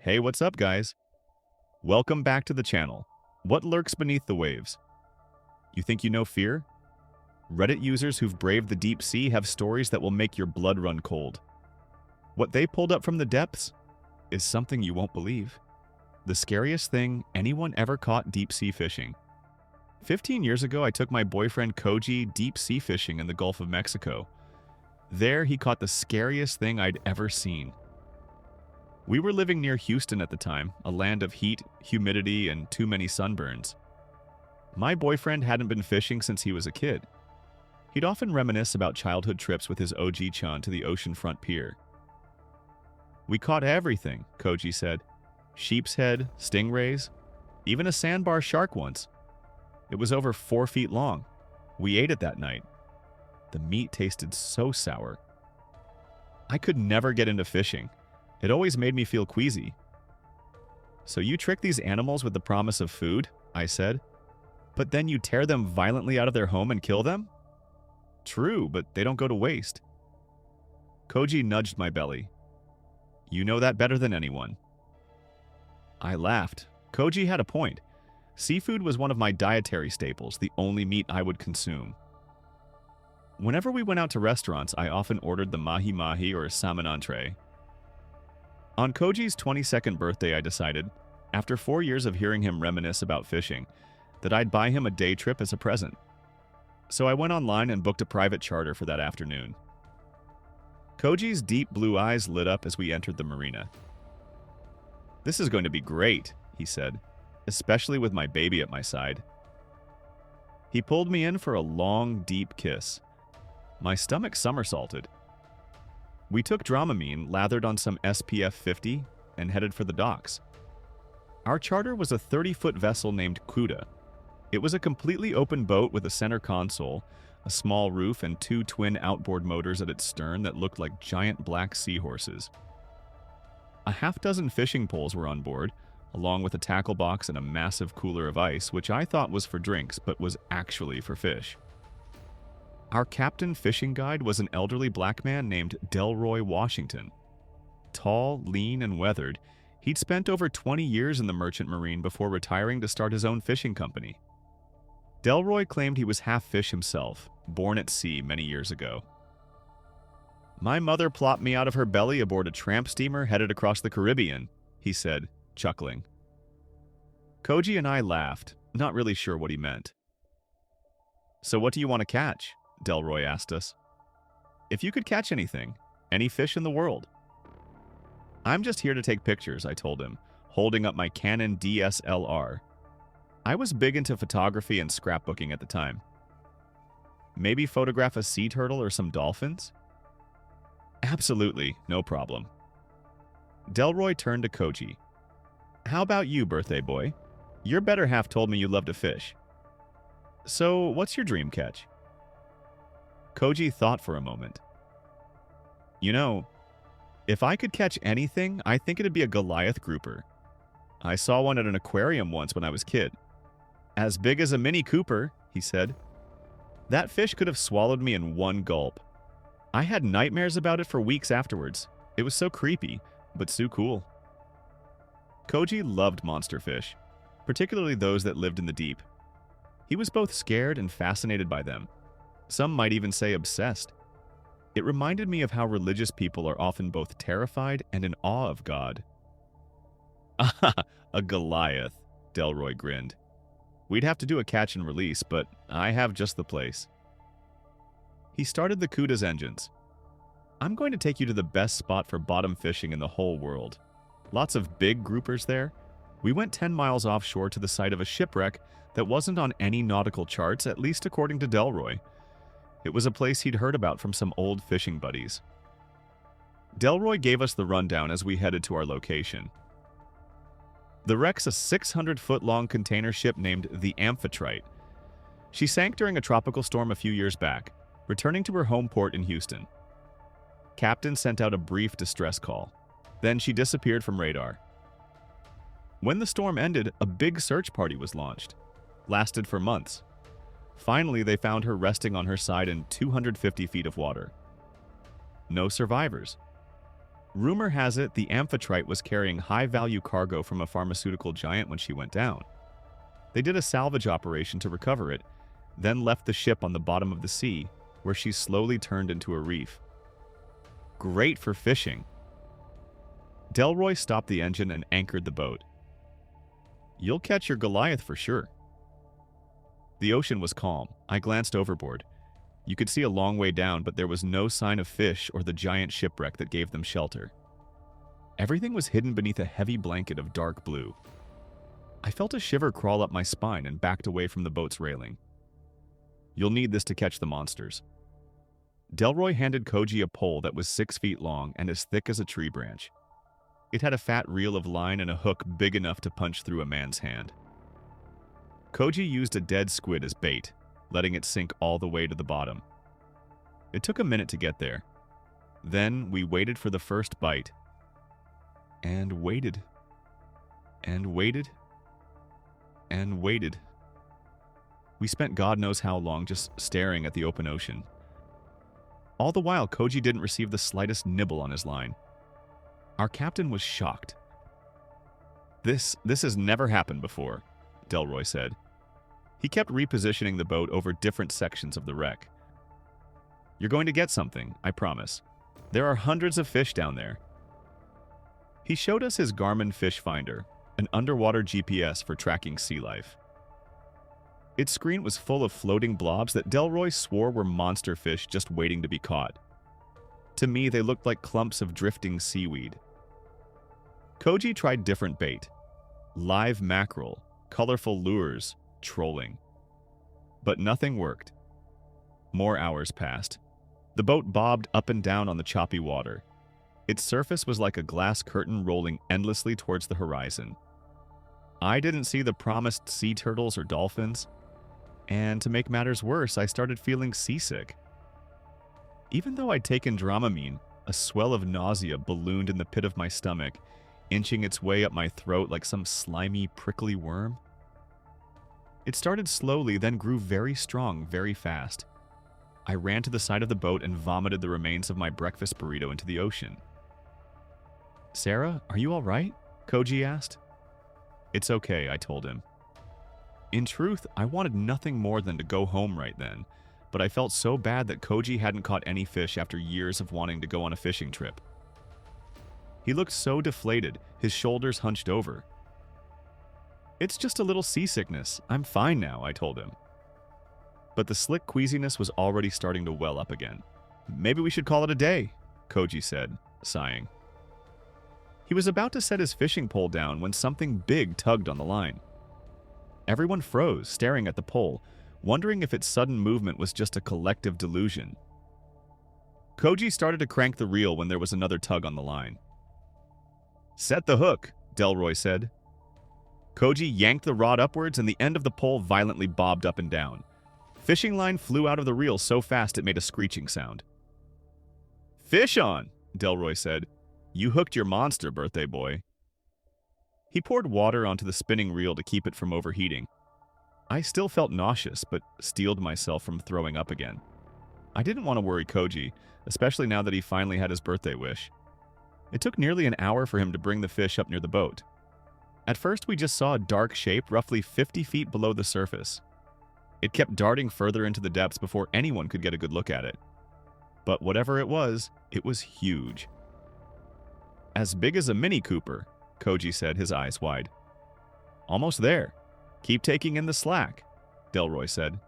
Hey, what's up, guys? Welcome back to the channel. What lurks beneath the waves? You think you know fear? Reddit users who've braved the deep sea have stories that will make your blood run cold. What they pulled up from the depths is something you won't believe. The scariest thing anyone ever caught deep sea fishing. 15 years ago, I took my boyfriend Koji deep sea fishing in the Gulf of Mexico. There, he caught the scariest thing I'd ever seen. We were living near Houston at the time, a land of heat, humidity, and too many sunburns. My boyfriend hadn't been fishing since he was a kid. He'd often reminisce about childhood trips with his OG-chan to the oceanfront pier. "We caught everything," Koji said. "Sheep's head, stingrays, even a sandbar shark once. It was over 4 feet long. We ate it that night. The meat tasted so sour. I could never get into fishing. It always made me feel queasy." "So you trick these animals with the promise of food," I said, "but then you tear them violently out of their home and kill them?" "True, but they don't go to waste." Koji nudged my belly. "You know that better than anyone." I laughed. Koji had a point. Seafood was one of my dietary staples, the only meat I would consume. Whenever we went out to restaurants, I often ordered the mahi-mahi or salmon entree. On Koji's 22nd birthday, I decided, after 4 years of hearing him reminisce about fishing, that I'd buy him a day trip as a present. So I went online and booked a private charter for that afternoon. Koji's deep blue eyes lit up as we entered the marina. "This is going to be great," he said, "especially with my baby at my side." He pulled me in for a long, deep kiss. My stomach somersaulted. We took Dramamine, lathered on some SPF 50, and headed for the docks. Our charter was a 30-foot vessel named Kuda. It was a completely open boat with a center console, a small roof, and 2 twin outboard motors at its stern that looked like giant black seahorses. A half-dozen fishing poles were on board, along with a tackle box and a massive cooler of ice, which I thought was for drinks but was actually for fish. Our captain fishing guide was an elderly black man named Delroy Washington. Tall, lean, and weathered, he'd spent over 20 years in the merchant marine before retiring to start his own fishing company. Delroy claimed he was half fish himself, born at sea many years ago. "My mother plopped me out of her belly aboard a tramp steamer headed across the Caribbean," he said, chuckling. Koji and I laughed, not really sure what he meant. "So what do you want to catch?" Delroy asked us. "If you could catch anything, any fish in the world." "I'm just here to take pictures," I told him, holding up my Canon DSLR. I was big into photography and scrapbooking at the time. "Maybe photograph a sea turtle or some dolphins?" "Absolutely, no problem." Delroy turned to Koji. "How about you, birthday boy? Your better half told me you love to fish. So, what's your dream catch?" Koji thought for a moment. "You know, if I could catch anything, I think it'd be a Goliath grouper. I saw one at an aquarium once when I was a kid. As big as a Mini Cooper," he said. "That fish could have swallowed me in one gulp. I had nightmares about it for weeks afterwards. It was so creepy, but so cool." Koji loved monster fish, particularly those that lived in the deep. He was both scared and fascinated by them. Some might even say obsessed. It reminded me of how religious people are often both terrified and in awe of God. "Ah, a Goliath," Delroy grinned. "We'd have to do a catch and release, but I have just the place." He started the Kuda's engines. "I'm going to take you to the best spot for bottom fishing in the whole world. Lots of big groupers there. We went 10 miles offshore to the site of a shipwreck that wasn't on any nautical charts, at least according to Delroy. It was a place he'd heard about from some old fishing buddies." Delroy gave us the rundown as we headed to our location. The wreck's a 600-foot-long container ship named the Amphitrite. She sank during a tropical storm a few years back, returning to her home port in Houston. Captain sent out a brief distress call. Then she disappeared from radar. When the storm ended, a big search party was launched. Lasted for months. Finally, they found her resting on her side in 250 feet of water. No survivors. Rumor has it the amphitrite was carrying high-value cargo from a pharmaceutical giant when she went down. They did a salvage operation to recover it, then left the ship on the bottom of the sea, where she slowly turned into a reef. Great for fishing. Delroy stopped the engine and anchored the boat. You'll catch your Goliath for sure. The ocean was calm. I glanced overboard. You could see a long way down, but there was no sign of fish or the giant shipwreck that gave them shelter. Everything was hidden beneath a heavy blanket of dark blue. I felt a shiver crawl up my spine and backed away from the boat's railing. You'll need this to catch the monsters. Delroy handed Koji a pole that was 6 feet long and as thick as a tree branch. It had a fat reel of line and a hook big enough to punch through a man's hand. Koji used a dead squid as bait, letting it sink all the way to the bottom. It took a minute to get there. Then we waited for the first bite. And waited. And waited. And waited. We spent God knows how long just staring at the open ocean. All the while, Koji didn't receive the slightest nibble on his line. Our captain was shocked. This has never happened before, Delroy said. He kept repositioning the boat over different sections of the wreck. You're going to get something, I promise. There are hundreds of fish down there. He showed us his Garmin fish finder, an underwater GPS for tracking sea life. Its screen was full of floating blobs that Delroy swore were monster fish just waiting to be caught. To me, they looked like clumps of drifting seaweed. Koji tried different bait. Live mackerel, colorful lures, trolling. But nothing worked. More hours passed. The boat bobbed up and down on the choppy water. Its surface was like a glass curtain rolling endlessly towards the horizon. I didn't see the promised sea turtles or dolphins. And to make matters worse, I started feeling seasick. Even though I'd taken Dramamine, a swell of nausea ballooned in the pit of my stomach, inching its way up my throat like some slimy, prickly worm. It started slowly, then grew very strong, very fast. I ran to the side of the boat and vomited the remains of my breakfast burrito into the ocean. Sarah, are you all right? Koji asked. It's okay, I told him. In truth, I wanted nothing more than to go home right then, but I felt so bad that Koji hadn't caught any fish after years of wanting to go on a fishing trip. He looked so deflated, his shoulders hunched over. It's just a little seasickness. I'm fine now, I told him. But the slick queasiness was already starting to well up again. Maybe we should call it a day, Koji said, sighing. He was about to set his fishing pole down when something big tugged on the line. Everyone froze, staring at the pole, wondering if its sudden movement was just a collective delusion. Koji started to crank the reel when there was another tug on the line. Set the hook, Delroy said. Koji yanked the rod upwards and the end of the pole violently bobbed up and down. Fishing line flew out of the reel so fast it made a screeching sound. Fish on, Delroy said. You hooked your monster, birthday boy. He poured water onto the spinning reel to keep it from overheating. I still felt nauseous, but steeled myself from throwing up again. I didn't want to worry Koji, especially now that he finally had his birthday wish. It took nearly an hour for him to bring the fish up near the boat. At first, we just saw a dark shape roughly 50 feet below the surface. It kept darting further into the depths before anyone could get a good look at it. But whatever it was huge. As big as a Mini Cooper, Koji said, his eyes wide. Almost there. Keep taking in the slack, Delroy said.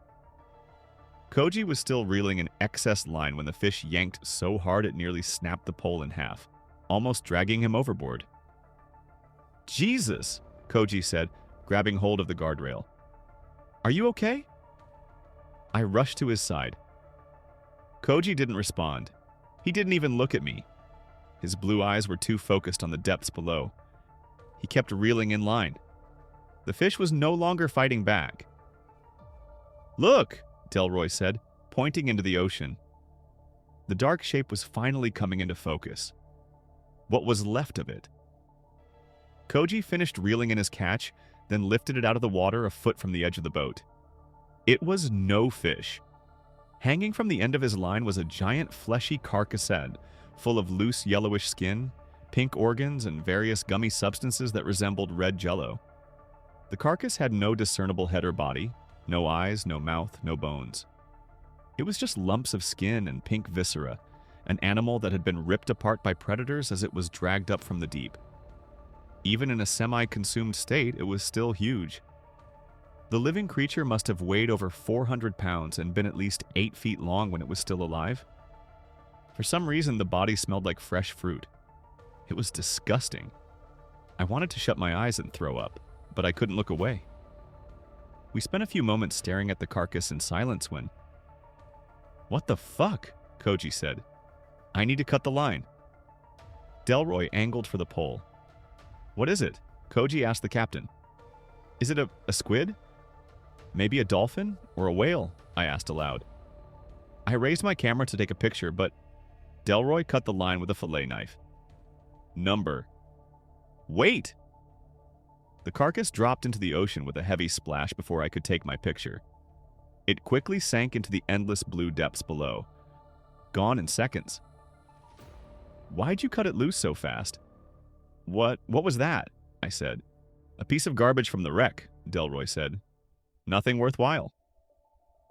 Koji was still reeling an excess line when the fish yanked so hard it nearly snapped the pole in half, almost dragging him overboard. Jesus, Koji said, grabbing hold of the guardrail. Are you okay? I rushed to his side. Koji didn't respond. He didn't even look at me. His blue eyes were too focused on the depths below. He kept reeling in line. The fish was no longer fighting back. Look, Delroy said, pointing into the ocean. The dark shape was finally coming into focus. What was left of it? Koji finished reeling in his catch, then lifted it out of the water a foot from the edge of the boat. It was no fish. Hanging from the end of his line was a giant fleshy carcassette full of loose yellowish skin, pink organs, and various gummy substances that resembled red jello. The carcass had no discernible head or body, no eyes, no mouth, no bones. It was just lumps of skin and pink viscera, an animal that had been ripped apart by predators as it was dragged up from the deep. Even in a semi-consumed state, it was still huge. The living creature must have weighed over 400 pounds and been at least 8 feet long when it was still alive. For some reason, the body smelled like fresh fruit. It was disgusting. I wanted to shut my eyes and throw up, but I couldn't look away. We spent a few moments staring at the carcass in silence when... "What the fuck?" Koji said. "I need to cut the line." Delroy angled for the pole. "What is it?" Koji asked the captain. "Is it a squid? Maybe a dolphin or a whale?" I asked aloud. I raised my camera to take a picture, but Delroy cut the line with a fillet knife. "Number. Wait!" The carcass dropped into the ocean with a heavy splash before I could take my picture. It quickly sank into the endless blue depths below, gone in seconds. "Why'd you cut it loose so fast?" What was that?" I said. "A piece of garbage from the wreck," Delroy said. "Nothing worthwhile."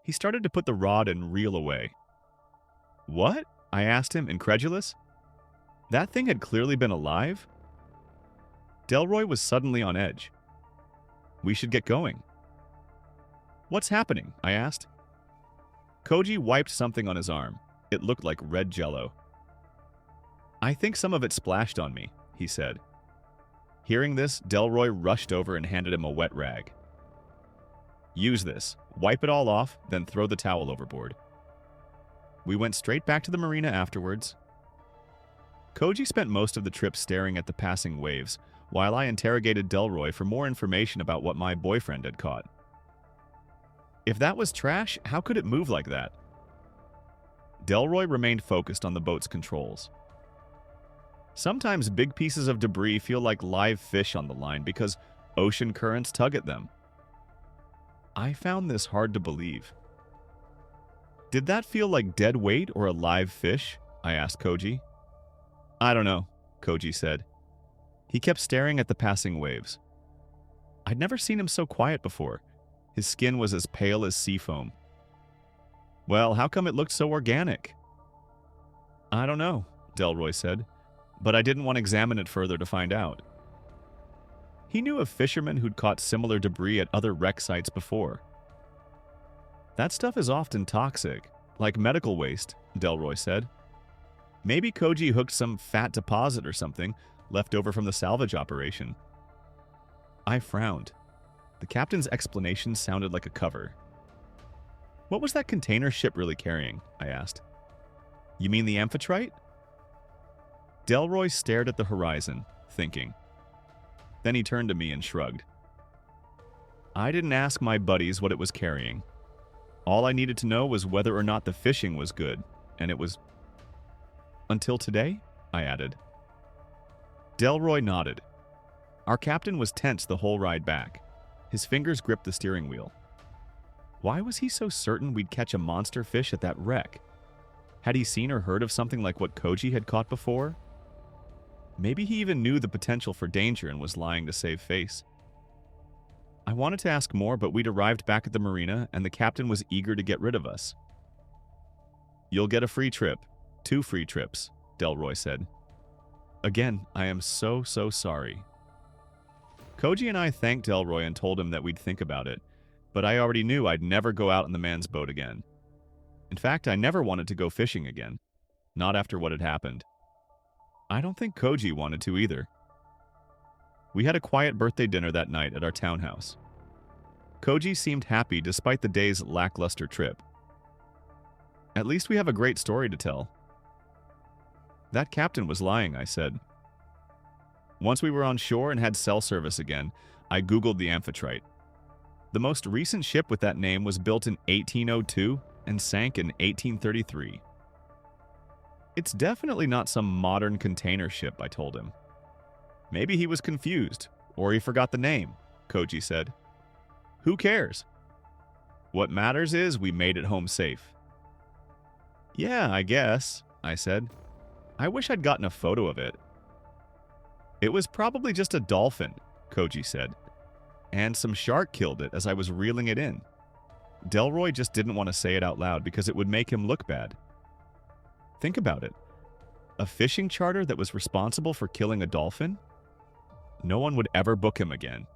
He started to put the rod and reel away. "What?" I asked him, incredulous. That thing had clearly been alive? Delroy was suddenly on edge. "We should get going." "What's happening?" I asked. Koji wiped something on his arm. It looked like red jello. "I think some of it splashed on me," he said. Hearing this, Delroy rushed over and handed him a wet rag. "Use this. Wipe it all off, then throw the towel overboard." We went straight back to the marina afterwards. Koji spent most of the trip staring at the passing waves, while I interrogated Delroy for more information about what my boyfriend had caught. If that was trash, how could it move like that? Delroy remained focused on the boat's controls. "Sometimes big pieces of debris feel like live fish on the line because ocean currents tug at them." I found this hard to believe. "Did that feel like dead weight or a live fish?" I asked Koji. "I don't know," Koji said. He kept staring at the passing waves. I'd never seen him so quiet before. His skin was as pale as sea foam. "Well, how come it looked so organic?" "I don't know," Delroy said, "but I didn't want to examine it further to find out." He knew of fishermen who'd caught similar debris at other wreck sites before. "That stuff is often toxic, like medical waste," Delroy said. "Maybe Koji hooked some fat deposit or something left over from the salvage operation." I frowned. The captain's explanation sounded like a cover. "What was that container ship really carrying?" I asked. "You mean the amphitrite?" Delroy stared at the horizon, thinking. Then he turned to me and shrugged. I didn't ask my buddies what it was carrying. All I needed to know was whether or not the fishing was good, and it was... "Until today?" I added. Delroy nodded. Our captain was tense the whole ride back. His fingers gripped the steering wheel. Why was he so certain we'd catch a monster fish at that wreck? Had he seen or heard of something like what Koji had caught before? Maybe he even knew the potential for danger and was lying to save face. I wanted to ask more, but we'd arrived back at the marina, and the captain was eager to get rid of us. "You'll get a free trip. 2 free trips," Delroy said. "Again, I am so sorry." Koji and I thanked Delroy and told him that we'd think about it, but I already knew I'd never go out in the man's boat again. In fact, I never wanted to go fishing again. Not after what had happened. I don't think Koji wanted to either. We had a quiet birthday dinner that night at our townhouse. Koji seemed happy despite the day's lackluster trip. "At least we have a great story to tell." "That captain was lying," I said. Once we were on shore and had cell service again, I Googled the amphitrite. The most recent ship with that name was built in 1802 and sank in 1833. "It's definitely not some modern container ship," I told him. "Maybe he was confused, or he forgot the name," Koji said. "Who cares? What matters is we made it home safe." "Yeah, I guess," I said. I wish I'd gotten a photo of it. It was probably just a dolphin, Koji said, and some shark killed it as I was reeling it in. Delroy just didn't want to say it out loud because it would make him look bad. Think about it. A fishing charter that was responsible for killing a dolphin? No one would ever book him again.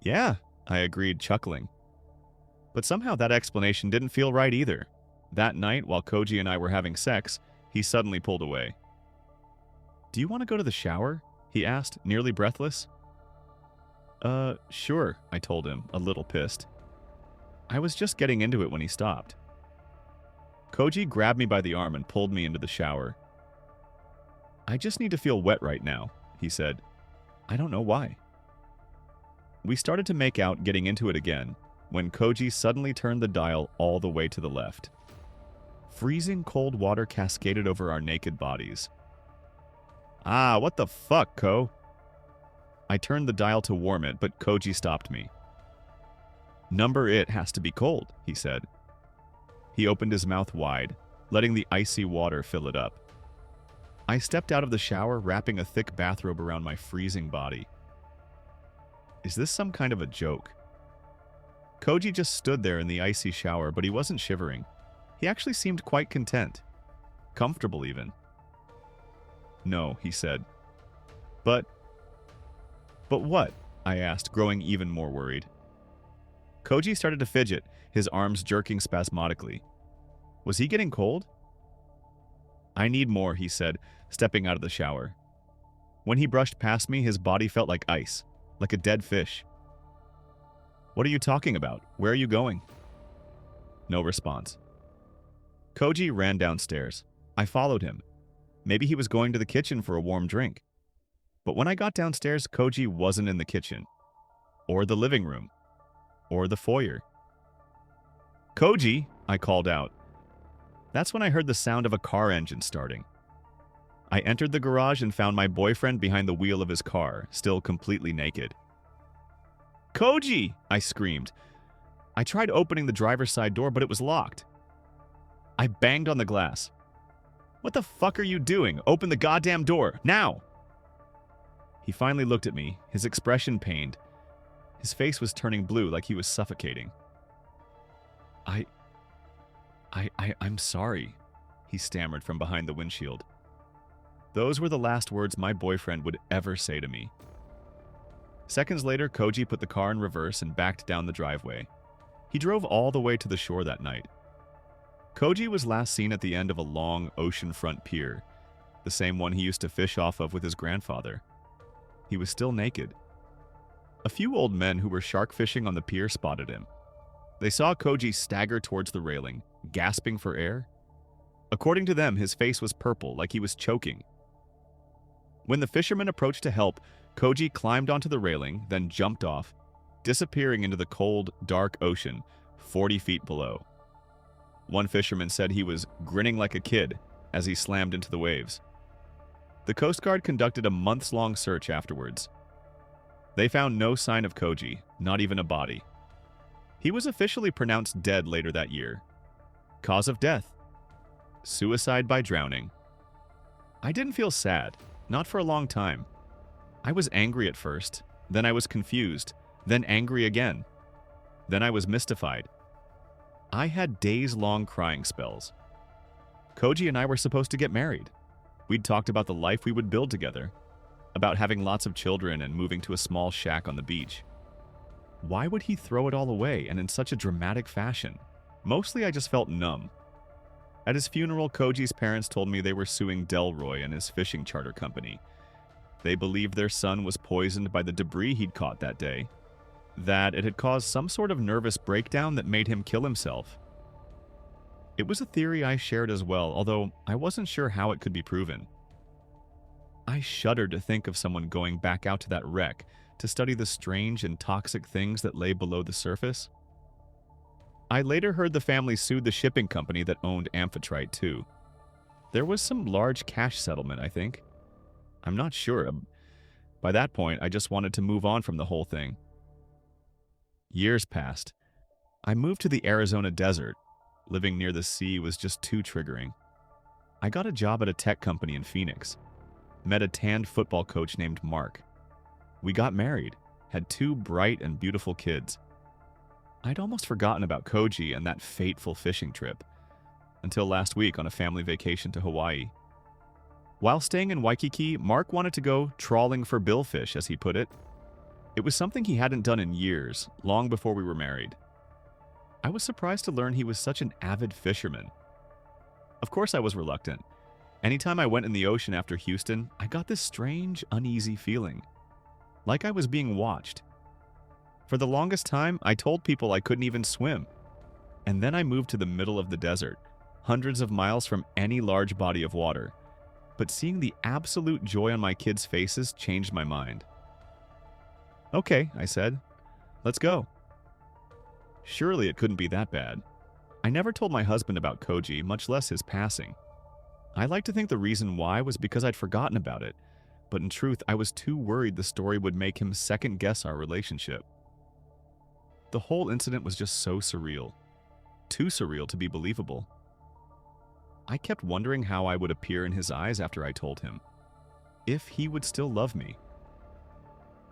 Yeah, I agreed, chuckling. But somehow that explanation didn't feel right either. That night, while Koji and I were having sex, he suddenly pulled away. "Do you want to go to the shower?" he asked, nearly breathless. Sure, I told him, a little pissed. I was just getting into it when he stopped. Koji grabbed me by the arm and pulled me into the shower. "I just need to feel wet right now," he said. "I don't know why." We started to make out, getting into it again, when Koji suddenly turned the dial all the way to the left. Freezing cold water cascaded over our naked bodies. "Ah, what the fuck, Ko?" I turned the dial to warm it, but Koji stopped me. "Number it has to be cold," he said. He opened his mouth wide, letting the icy water fill it up. I stepped out of the shower, wrapping a thick bathrobe around my freezing body. Is this some kind of a joke? Koji just stood there in the icy shower, but he wasn't shivering. He actually seemed quite content. Comfortable, even. "No," he said. But what?" I asked, growing even more worried. Koji started to fidget, his arms jerking spasmodically. Was he getting cold? "I need more," he said, stepping out of the shower. When he brushed past me, his body felt like ice, like a dead fish. "What are you talking about? Where are you going?" No response. Koji ran downstairs. I followed him. Maybe he was going to the kitchen for a warm drink. But when I got downstairs, Koji wasn't in the kitchen, or the living room, or the foyer. "Koji!" I called out. That's when I heard the sound of a car engine starting. I entered the garage and found my boyfriend behind the wheel of his car, still completely naked. "Koji!" I screamed. I tried opening the driver's side door, but it was locked. I banged on the glass. "What the fuck are you doing? Open the goddamn door, now!" He finally looked at me, his expression pained. His face was turning blue like he was suffocating. I'm sorry," he stammered from behind the windshield. Those were the last words my boyfriend would ever say to me. Seconds later, Koji put the car in reverse and backed down the driveway. He drove all the way to the shore that night. Koji was last seen at the end of a long oceanfront pier, the same one he used to fish off of with his grandfather. He was still naked. A few old men who were shark fishing on the pier spotted him. They saw Koji stagger towards the railing, gasping for air. According to them, his face was purple, like he was choking. When the fishermen approached to help, Koji climbed onto the railing, then jumped off, disappearing into the cold, dark ocean 40 feet below. One fisherman said he was grinning like a kid as he slammed into the waves. The Coast Guard conducted a months-long search afterwards. They found no sign of Koji, not even a body. He was officially pronounced dead later that year. Cause of death: suicide by drowning. I didn't feel sad, not for a long time. I was angry at first, then I was confused, then angry again. Then I was mystified. I had days-long crying spells. Koji and I were supposed to get married. We'd talked about the life we would build together, about having lots of children and moving to a small shack on the beach. Why would he throw it all away, and in such a dramatic fashion? Mostly I just felt numb. At his funeral, Koji's parents told me they were suing Delroy and his fishing charter company. They believed their son was poisoned by the debris he'd caught that day, that it had caused some sort of nervous breakdown that made him kill himself. It was a theory I shared as well, although I wasn't sure how it could be proven. I shuddered to think of someone going back out to that wreck to study the strange and toxic things that lay below the surface. I later heard the family sued the shipping company that owned Amphitrite too. There was some large cash settlement, I think. I'm not sure. By that point, I just wanted to move on from the whole thing. Years passed. I moved to the Arizona desert. Living near the sea was just too triggering. I got a job at a tech company in Phoenix. Met a tanned football coach named Mark. We got married, had two bright and beautiful kids. I'd almost forgotten about Koji and that fateful fishing trip, until last week on a family vacation to Hawaii. While staying in Waikiki, Mark wanted to go trawling for billfish, as he put it. It was something he hadn't done in years, long before we were married. I was surprised to learn he was such an avid fisherman. Of course I was reluctant. Anytime I went in the ocean after Houston, I got this strange, uneasy feeling. Like I was being watched. For the longest time, I told people I couldn't even swim. And then I moved to the middle of the desert, hundreds of miles from any large body of water. But seeing the absolute joy on my kids' faces changed my mind. "Okay," I said. "Let's go." Surely it couldn't be that bad. I never told my husband about Koji, much less his passing. I like to think the reason why was because I'd forgotten about it, but in truth, I was too worried the story would make him second-guess our relationship. The whole incident was just so surreal. Too surreal to be believable. I kept wondering how I would appear in his eyes after I told him. If he would still love me.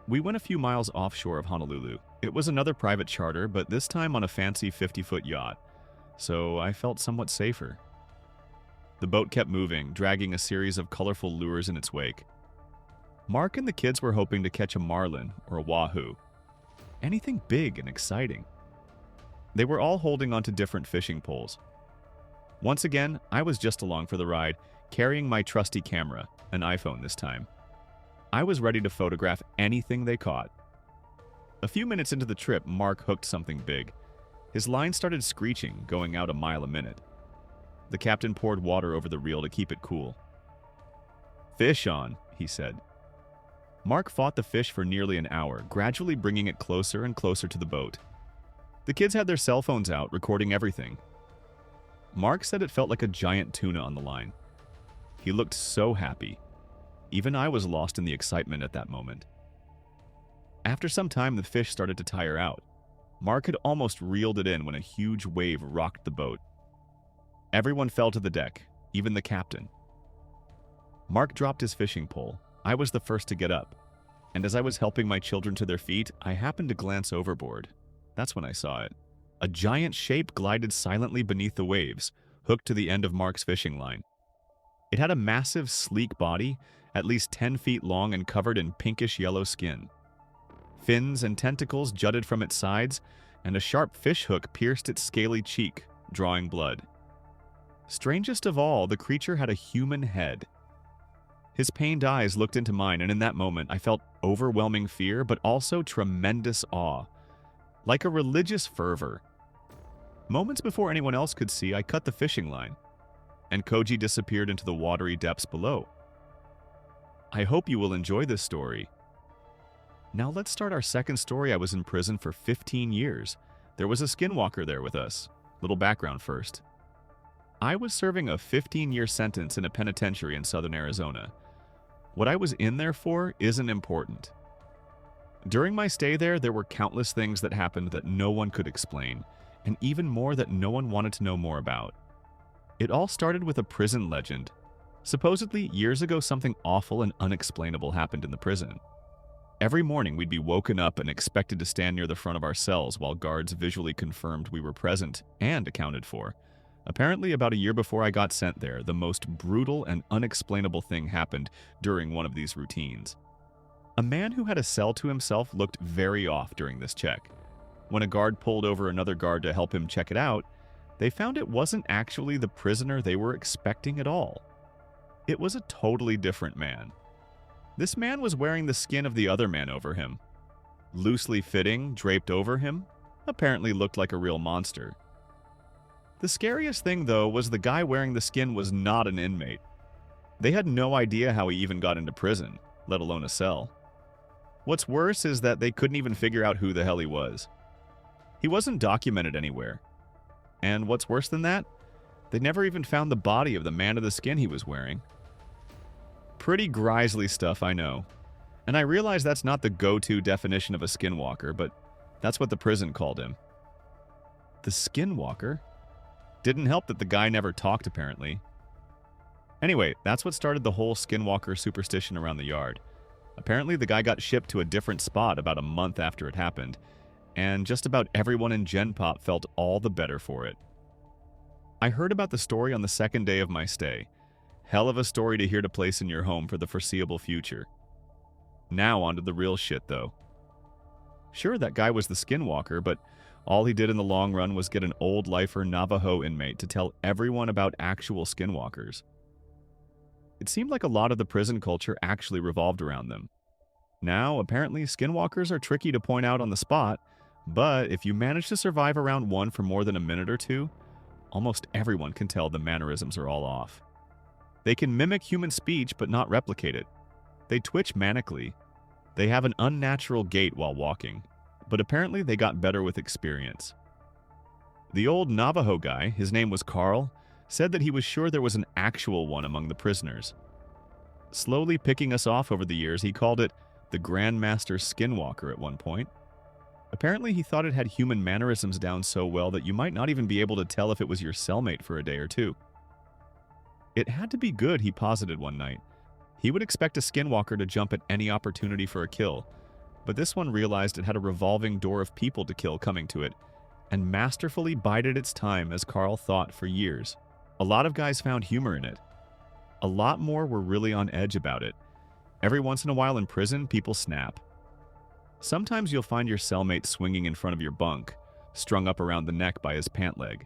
We went a few miles offshore of Honolulu. It was another private charter, but this time on a fancy 50-foot yacht, so I felt somewhat safer. The boat kept moving, dragging a series of colorful lures in its wake. Mark and the kids were hoping to catch a marlin or a wahoo. Anything big and exciting. They were all holding onto different fishing poles. Once again, I was just along for the ride, carrying my trusty camera, an iPhone this time. I was ready to photograph anything they caught. A few minutes into the trip, Mark hooked something big. His line started screeching, going out a mile a minute. The captain poured water over the reel to keep it cool. "Fish on," he said. Mark fought the fish for nearly an hour, gradually bringing it closer and closer to the boat. The kids had their cell phones out, recording everything. Mark said it felt like a giant tuna on the line. He looked so happy. Even I was lost in the excitement at that moment. After some time, the fish started to tire out. Mark had almost reeled it in when a huge wave rocked the boat. Everyone fell to the deck, even the captain. Mark dropped his fishing pole. I was the first to get up. And as I was helping my children to their feet, I happened to glance overboard. That's when I saw it. A giant shape glided silently beneath the waves, hooked to the end of Mark's fishing line. It had a massive, sleek body, at least 10 feet long and covered in pinkish-yellow skin. Fins and tentacles jutted from its sides, and a sharp fish hook pierced its scaly cheek, drawing blood. Strangest of all, the creature had a human head. His pained eyes looked into mine, and in that moment, I felt overwhelming fear, but also tremendous awe. Like a religious fervor. Moments before anyone else could see, I cut the fishing line, and Koji disappeared into the watery depths below. I hope you will enjoy this story. Now let's start our second story. I was in prison for 15 years. There was a skinwalker there with us. Little background first. I was serving a 15-year sentence in a penitentiary in southern Arizona. What I was in there for isn't important. During my stay there were countless things that happened that no one could explain, and even more that no one wanted to know more about. It all started with a prison legend. Supposedly, years ago, something awful and unexplainable happened in the prison. Every morning, we'd be woken up and expected to stand near the front of our cells while guards visually confirmed we were present and accounted for. Apparently, about a year before I got sent there, the most brutal and unexplainable thing happened during one of these routines. A man who had a cell to himself looked very off during this check. When a guard pulled over another guard to help him check it out, they found it wasn't actually the prisoner they were expecting at all. It was a totally different man. This man was wearing the skin of the other man over him. Loosely fitting, draped over him, apparently looked like a real monster. The scariest thing, though, was the guy wearing the skin was not an inmate. They had no idea how he even got into prison, let alone a cell. What's worse is that they couldn't even figure out who the hell he was. He wasn't documented anywhere. And what's worse than that? They never even found the body of the man of the skin he was wearing. Pretty grisly stuff, I know. And I realize that's not the go-to definition of a skinwalker, but that's what the prison called him. The skinwalker? Didn't help that the guy never talked, apparently. Anyway, that's what started the whole skinwalker superstition around the yard. Apparently, the guy got shipped to a different spot about a month after it happened, and just about everyone in Gen Pop felt all the better for it. I heard about the story on the second day of my stay. Hell of a story to hear to place in your home for the foreseeable future. Now onto the real shit, though. Sure, that guy was the skinwalker, but all he did in the long run was get an old lifer Navajo inmate to tell everyone about actual skinwalkers. It seemed like a lot of the prison culture actually revolved around them. Now, apparently, skinwalkers are tricky to point out on the spot, but if you manage to survive around one for more than a minute or two, almost everyone can tell the mannerisms are all off. They can mimic human speech but not replicate it. They twitch manically. They have an unnatural gait while walking, but apparently they got better with experience. The old Navajo guy, his name was Carl, said that he was sure there was an actual one among the prisoners. Slowly picking us off over the years, he called it the Grandmaster Skinwalker at one point. Apparently he thought it had human mannerisms down so well that you might not even be able to tell if it was your cellmate for a day or two. It had to be good, he posited one night. He would expect a skinwalker to jump at any opportunity for a kill, but this one realized it had a revolving door of people to kill coming to it, and masterfully bided its time as Carl thought for years. A lot of guys found humor in it. A lot more were really on edge about it. Every once in a while in prison, people snap. Sometimes you'll find your cellmate swinging in front of your bunk, strung up around the neck by his pant leg.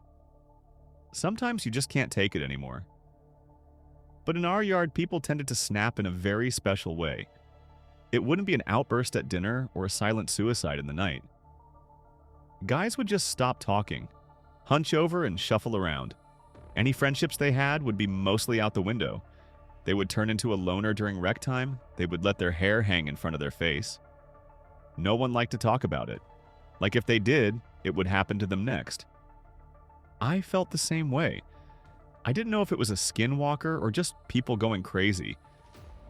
Sometimes you just can't take it anymore. But in our yard, people tended to snap in a very special way. It wouldn't be an outburst at dinner or a silent suicide in the night. Guys would just stop talking, hunch over and shuffle around. Any friendships they had would be mostly out the window. They would turn into a loner during rec time. They would let their hair hang in front of their face. No one liked to talk about it. Like if they did, it would happen to them next. I felt the same way. I didn't know if it was a skinwalker or just people going crazy,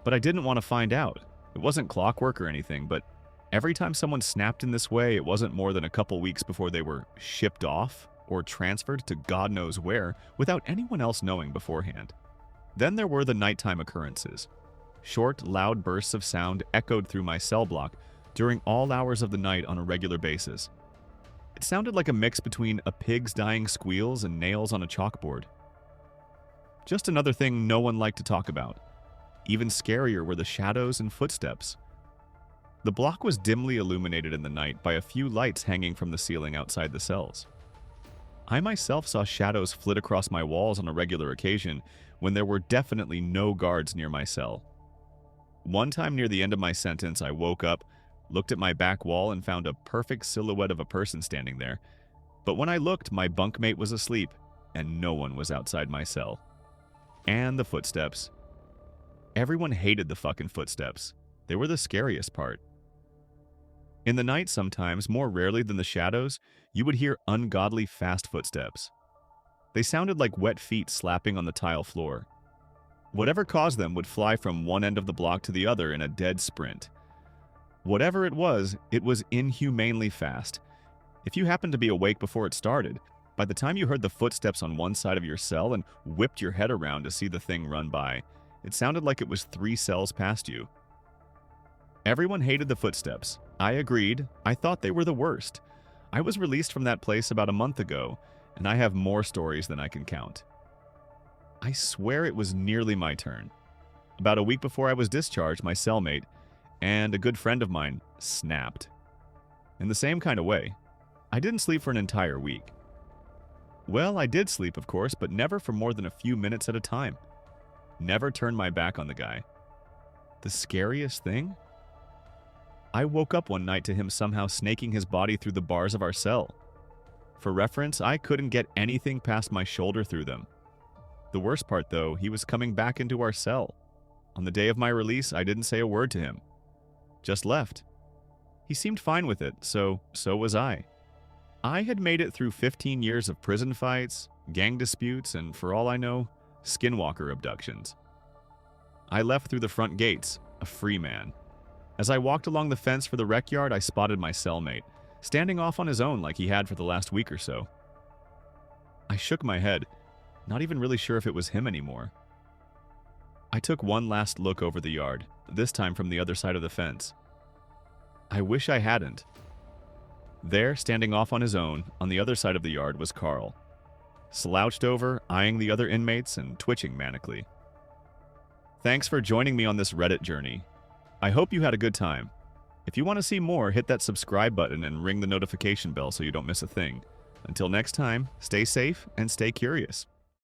but I didn't want to find out. It wasn't clockwork or anything, but every time someone snapped in this way, it wasn't more than a couple weeks before they were shipped off or transferred to God knows where without anyone else knowing beforehand. Then there were the nighttime occurrences. Short, loud bursts of sound echoed through my cell block during all hours of the night on a regular basis. It sounded like a mix between a pig's dying squeals and nails on a chalkboard. Just another thing no one liked to talk about. Even scarier were the shadows and footsteps. The block was dimly illuminated in the night by a few lights hanging from the ceiling outside the cells. I myself saw shadows flit across my walls on a regular occasion when there were definitely no guards near my cell. One time near the end of my sentence, I woke up, looked at my back wall, and found a perfect silhouette of a person standing there. But when I looked, my bunkmate was asleep, and no one was outside my cell. And the footsteps. Everyone hated the fucking footsteps. They were the scariest part. In the night sometimes, more rarely than the shadows, you would hear ungodly fast footsteps. They sounded like wet feet slapping on the tile floor. Whatever caused them would fly from one end of the block to the other in a dead sprint. Whatever it was inhumanely fast. If you happened to be awake before it started, by the time you heard the footsteps on one side of your cell and whipped your head around to see the thing run by, it sounded like it was 3 cells past you. Everyone hated the footsteps. I agreed. I thought they were the worst. I was released from that place about a month ago, and I have more stories than I can count. I swear it was nearly my turn. About a week before I was discharged, my cellmate and a good friend of mine snapped. In the same kind of way. I didn't sleep for an entire week. Well, I did sleep, of course, but never for more than a few minutes at a time. Never turned my back on the guy. The scariest thing? I woke up one night to him somehow snaking his body through the bars of our cell. For reference, I couldn't get anything past my shoulder through them. The worst part, though, he was coming back into our cell. On the day of my release, I didn't say a word to him. Just left. He seemed fine with it, so was I. I had made it through 15 years of prison fights, gang disputes, and for all I know, skinwalker abductions. I left through the front gates, a free man. As I walked along the fence for the rec yard, I spotted my cellmate, standing off on his own like he had for the last week or so. I shook my head, not even really sure if it was him anymore. I took one last look over the yard, this time from the other side of the fence. I wish I hadn't. There, standing off on his own, on the other side of the yard was Carl, slouched over, eyeing the other inmates and twitching manically. Thanks for joining me on this Reddit journey. I hope you had a good time. If you want to see more, hit that subscribe button and ring the notification bell so you don't miss a thing. Until next time, stay safe and stay curious.